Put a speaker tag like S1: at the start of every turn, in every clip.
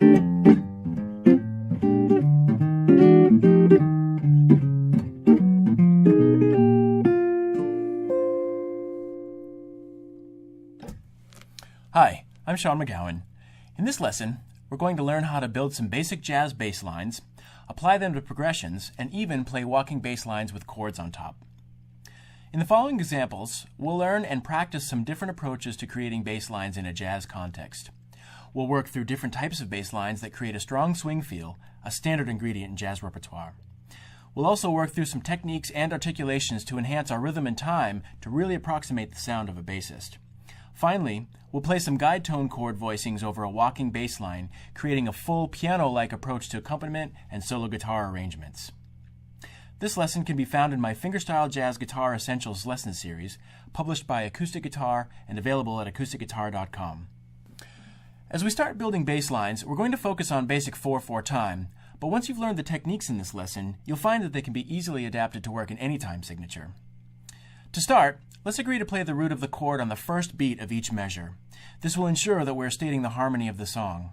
S1: Hi, I'm Sean McGowan. In this lesson, we're going to learn how to build some basic jazz bass lines, apply them to progressions, and even play walking bass lines with chords on top. In the following examples, we'll learn and practice some different approaches to creating bass lines in a jazz context. We'll work through different types of bass lines that create a strong swing feel, a standard ingredient in jazz repertoire. We'll also work through some techniques and articulations to enhance our rhythm and time to really approximate the sound of a bassist. Finally, we'll play some guide tone chord voicings over a walking bass line, creating a full piano-like approach to accompaniment and solo guitar arrangements. This lesson can be found in my Fingerstyle Jazz Guitar Essentials lesson series, published by Acoustic Guitar and available at acousticguitar.com. As we start building bass lines, we're going to focus on basic 4/4 time, but once you've learned the techniques in this lesson, you'll find that they can be easily adapted to work in any time signature. To start, let's agree to play the root of the chord on the first beat of each measure. This will ensure that we're stating the harmony of the song.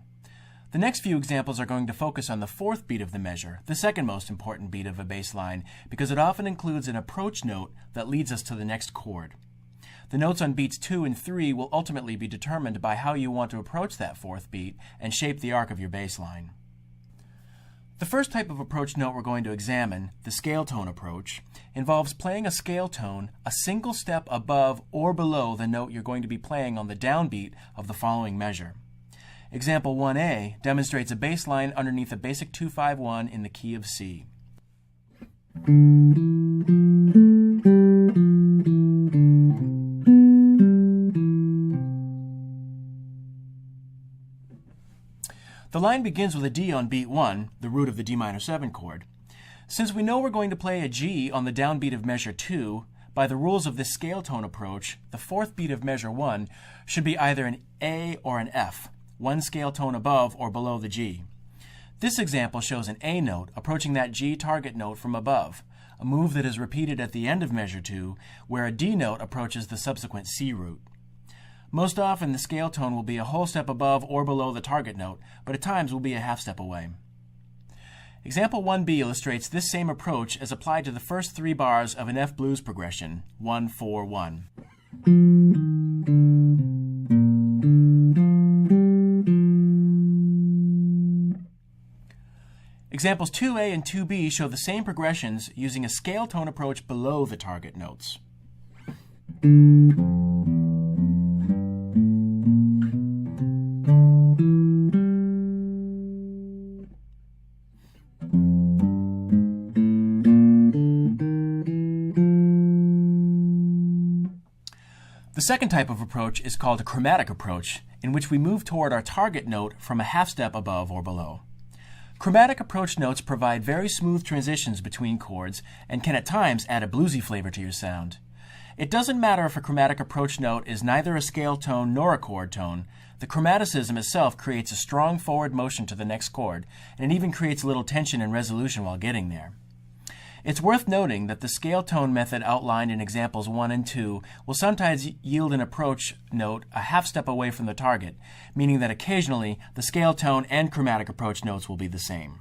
S1: The next few examples are going to focus on the fourth beat of the measure, the second most important beat of a bass line, because it often includes an approach note that leads us to the next chord. The notes on beats 2 and 3 will ultimately be determined by how you want to approach that fourth beat and shape the arc of your bass line. The first type of approach note we're going to examine, the scale tone approach, involves playing a scale tone a single step above or below the note you're going to be playing on the downbeat of the following measure. Example 1A demonstrates a bass line underneath a basic 2-5-1 in the key of C. The line begins with a D on beat 1, the root of the D minor 7 chord. Since we know we're going to play a G on the downbeat of measure 2, by the rules of this scale tone approach, the fourth beat of measure 1 should be either an A or an F, one scale tone above or below the G. This example shows an A note approaching that G target note from above, a move that is repeated at the end of measure 2, where a D note approaches the subsequent C root. Most often, the scale tone will be a whole step above or below the target note, but at times will be a half step away. Example 1B illustrates this same approach as applied to the first 3 bars of an F blues progression, 1-4-1. Examples 2A and 2B show the same progressions using a scale tone approach below the target notes. The second type of approach is called a chromatic approach, in which we move toward our target note from a half step above or below. Chromatic approach notes provide very smooth transitions between chords and can at times add a bluesy flavor to your sound. It doesn't matter if a chromatic approach note is neither a scale tone nor a chord tone. The chromaticism itself creates a strong forward motion to the next chord, and it even creates a little tension and resolution while getting there. It's worth noting that the scale tone method outlined in examples 1 and 2 will sometimes yield an approach note a half step away from the target, meaning that occasionally the scale tone and chromatic approach notes will be the same.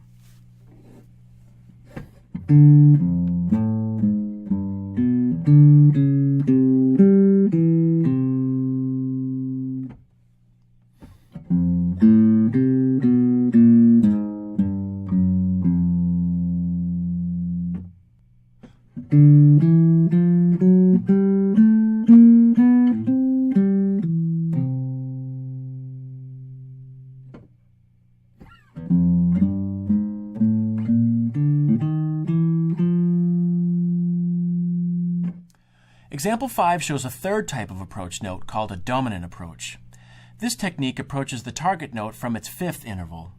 S1: Example 5 shows a third type of approach note called a dominant approach. This technique approaches the target note from its fifth interval.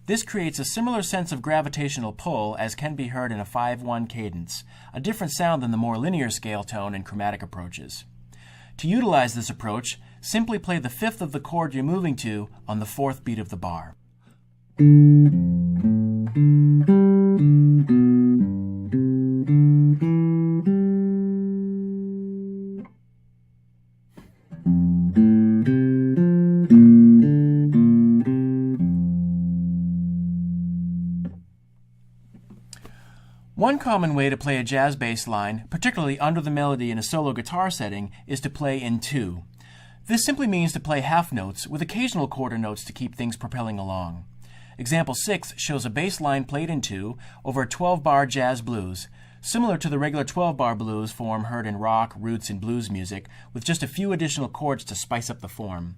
S1: This creates a similar sense of gravitational pull as can be heard in a 5-1 cadence, a different sound than the more linear scale tone and chromatic approaches. To utilize this approach, simply play the fifth of the chord you're moving to on the fourth beat of the bar. One common way to play a jazz bass line, particularly under the melody in a solo guitar setting, is to play in two. This simply means to play half notes with occasional quarter notes to keep things propelling along. Example 6 shows a bass line played in two over a 12-bar jazz blues, similar to the regular 12-bar blues form heard in rock, roots, and blues music, with just a few additional chords to spice up the form.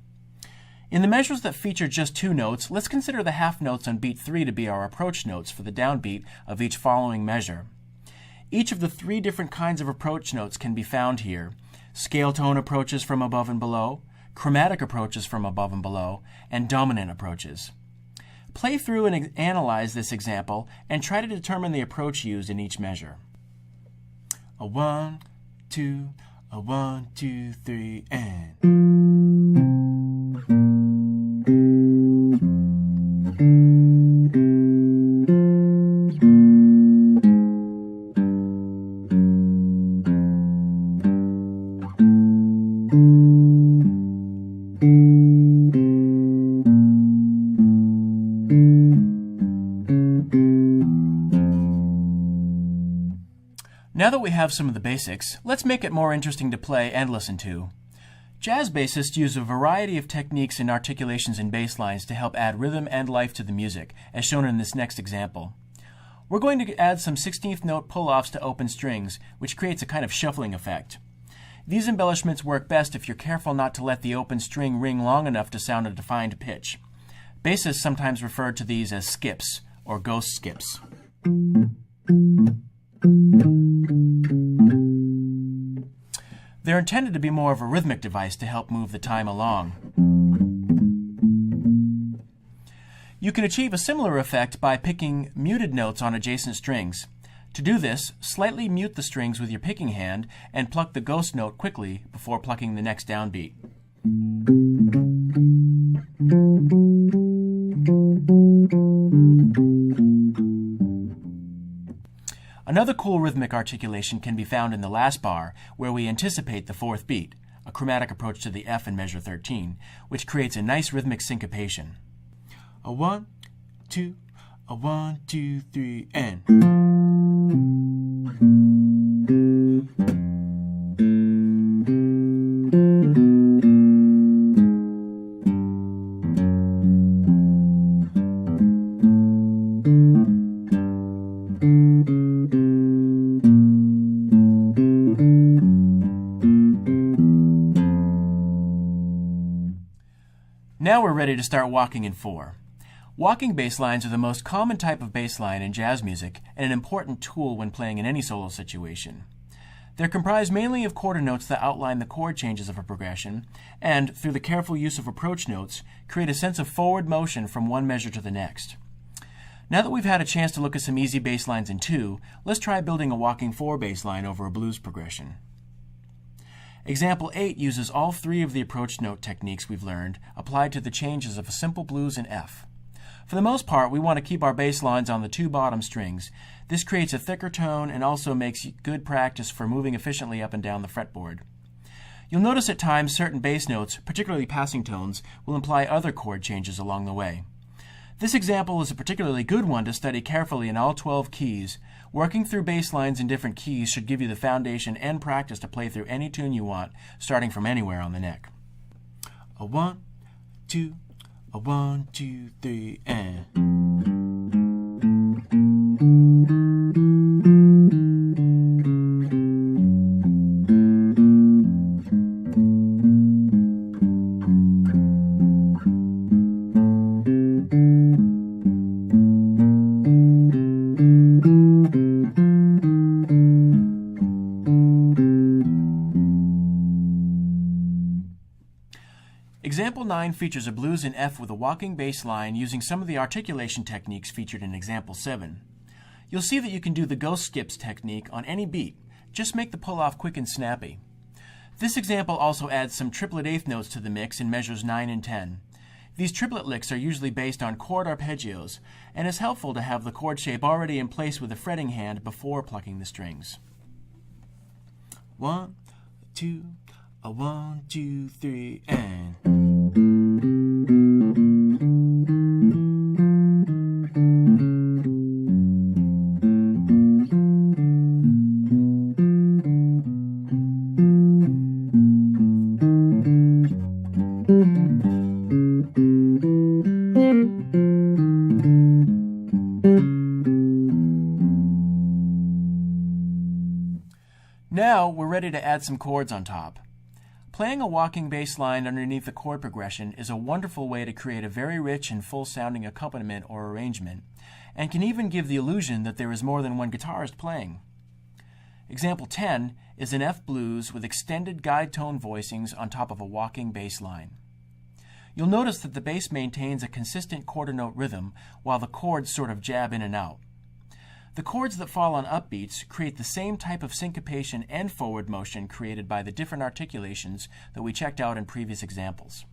S1: In the measures that feature just two notes, let's consider the half notes on beat 3 to be our approach notes for the downbeat of each following measure. Each of the three different kinds of approach notes can be found here: scale tone approaches from above and below, chromatic approaches from above and below, and dominant approaches. Play through and analyze this example and try to determine the approach used in each measure. A 1, 2, a 1, 2, 3, and... Now that we have some of the basics, let's make it more interesting to play and listen to. Jazz bassists use a variety of techniques and articulations in bass lines to help add rhythm and life to the music, as shown in this next example. We're going to add some 16th note pull-offs to open strings, which creates a kind of shuffling effect. These embellishments work best if you're careful not to let the open string ring long enough to sound a defined pitch. Bassists sometimes refer to these as skips, or ghost skips. They're intended to be more of a rhythmic device to help move the time along. You can achieve a similar effect by picking muted notes on adjacent strings. To do this, slightly mute the strings with your picking hand and pluck the ghost note quickly before plucking the next downbeat. Another cool rhythmic articulation can be found in the last bar, where we anticipate the fourth beat, a chromatic approach to the F in measure 13, which creates a nice rhythmic syncopation. A 1, 2, a 1, 2, 3, and... Now we're ready to start walking in 4. Walking bass lines are the most common type of bass line in jazz music and an important tool when playing in any solo situation. They're comprised mainly of quarter notes that outline the chord changes of a progression and, through the careful use of approach notes, create a sense of forward motion from one measure to the next. Now that we've had a chance to look at some easy bass lines in 2, let's try building a walking 4 bass line over a blues progression. Example 8 uses all three of the approach note techniques we've learned applied to the changes of a simple blues in F. For the most part, we want to keep our bass lines on the two bottom strings. This creates a thicker tone and also makes good practice for moving efficiently up and down the fretboard. You'll notice at times certain bass notes, particularly passing tones, will imply other chord changes along the way. This example is a particularly good one to study carefully in all 12 keys. Working through bass lines in different keys should give you the foundation and practice to play through any tune you want, starting from anywhere on the neck. A 1, 2, a 1, 2, 3, and... Example 9 features a blues in F with a walking bass line using some of the articulation techniques featured in Example 7. You'll see that you can do the ghost skips technique on any beat. Just make the pull-off quick and snappy. This example also adds some triplet eighth notes to the mix in measures 9 and 10. These triplet licks are usually based on chord arpeggios, and it's helpful to have the chord shape already in place with the fretting hand before plucking the strings. 1, 2, a 1, 2, 3, and... Now we're ready to add some chords on top. Playing a walking bass line underneath the chord progression is a wonderful way to create a very rich and full-sounding accompaniment or arrangement, and can even give the illusion that there is more than one guitarist playing. Example 10 is an F blues with extended guide tone voicings on top of a walking bass line. You'll notice that the bass maintains a consistent quarter note rhythm while the chords sort of jab in and out. The chords that fall on upbeats create the same type of syncopation and forward motion created by the different articulations that we checked out in previous examples.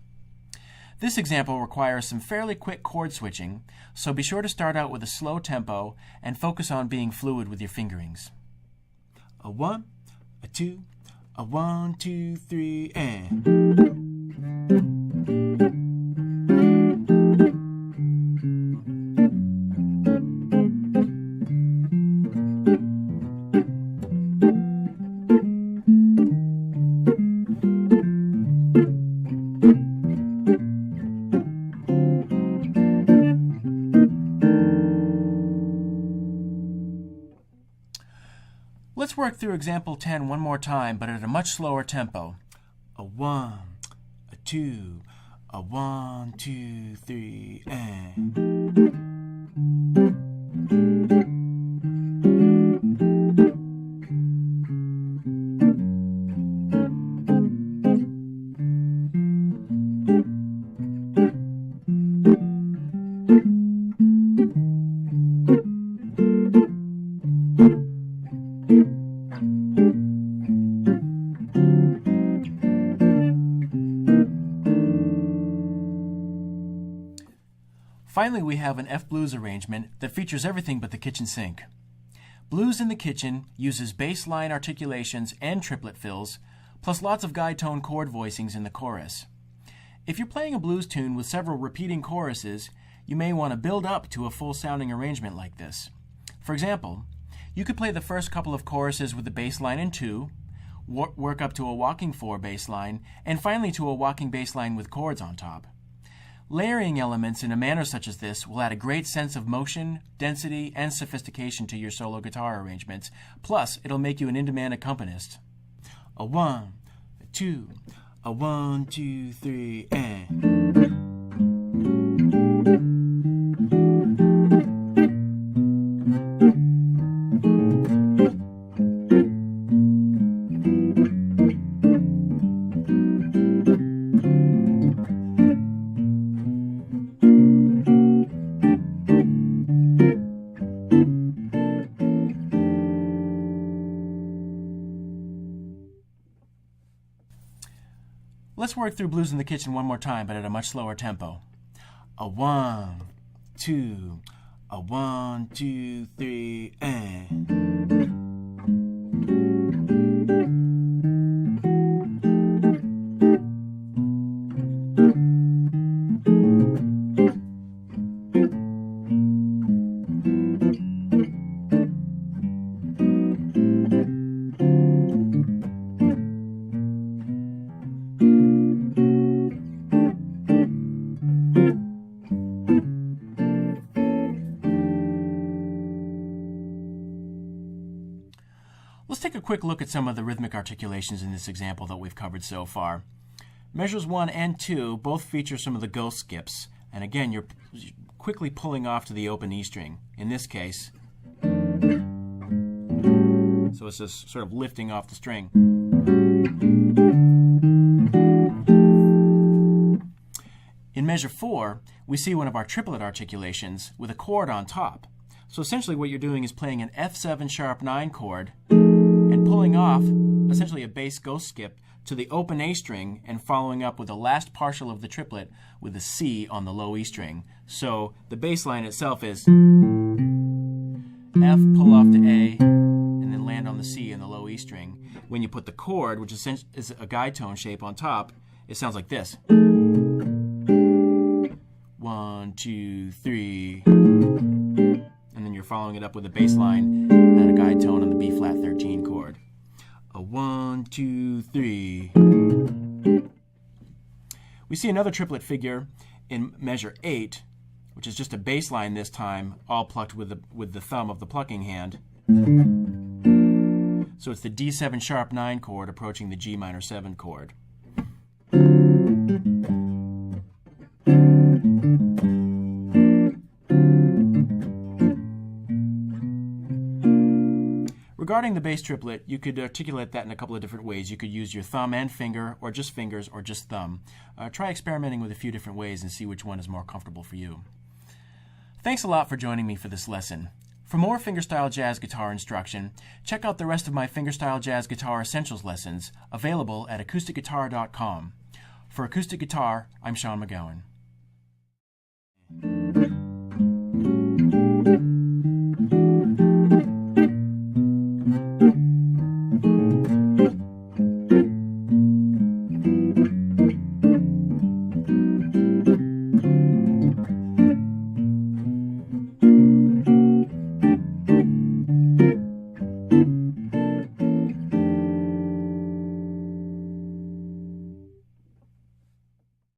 S1: This example requires some fairly quick chord switching, so be sure to start out with a slow tempo and focus on being fluid with your fingerings. A 1, a 2, a 1, 2, 3, and... Let's work through example 10 one more time, but at a much slower tempo. A 1, a 2, a 1, 2, 3, and... Finally, we have an F blues arrangement that features everything but the kitchen sink. Blues in the Kitchen uses bass line articulations and triplet fills, plus lots of guide tone chord voicings in the chorus. If you're playing a blues tune with several repeating choruses, you may want to build up to a full-sounding arrangement like this. For example, you could play the first couple of choruses with the bass line in 2, work up to a walking 4 bass line, and finally to a walking bass line with chords on top. Layering elements in a manner such as this will add a great sense of motion, density, and sophistication to your solo guitar arrangements, plus it'll make you an in-demand accompanist. A 1, a 2, a 1, 2, 3, and... Let's work through Blues in the Kitchen one more time, but at a much slower tempo. A 1, 2, a 1, 2, 3, and... Let's take a quick look at some of the rhythmic articulations in this example that we've covered so far. Measures 1 and 2 both feature some of the ghost skips, and again, you're quickly pulling off to the open E string. In this case, so it's just sort of lifting off the string. In measure 4, we see one of our triplet articulations with a chord on top. So essentially what you're doing is playing an F7 sharp 9 chord and pulling off essentially a bass ghost skip to the open A string and following up with the last partial of the triplet with a C on the low E string. So the bass line itself is F, pull off to A, and then land on the C in the low E string. When you put the chord, which is a guide tone shape on top, it sounds like this. 1, 2, 3. And then you're following it up with a bass line and a guide tone on the B flat 13 chord. A 1, 2, 3. We see another triplet figure in measure 8, which is just a bass line this time, all plucked with the thumb of the plucking hand. So it's the D7 sharp 9 chord approaching the G minor 7 chord. Regarding the bass triplet, you could articulate that in a couple of different ways. You could use your thumb and finger, or just fingers, or just thumb. Try experimenting with a few different ways and see which one is more comfortable for you. Thanks a lot for joining me for this lesson. For more fingerstyle jazz guitar instruction, check out the rest of my fingerstyle jazz guitar essentials lessons, available at acousticguitar.com. For Acoustic Guitar, I'm Sean McGowan.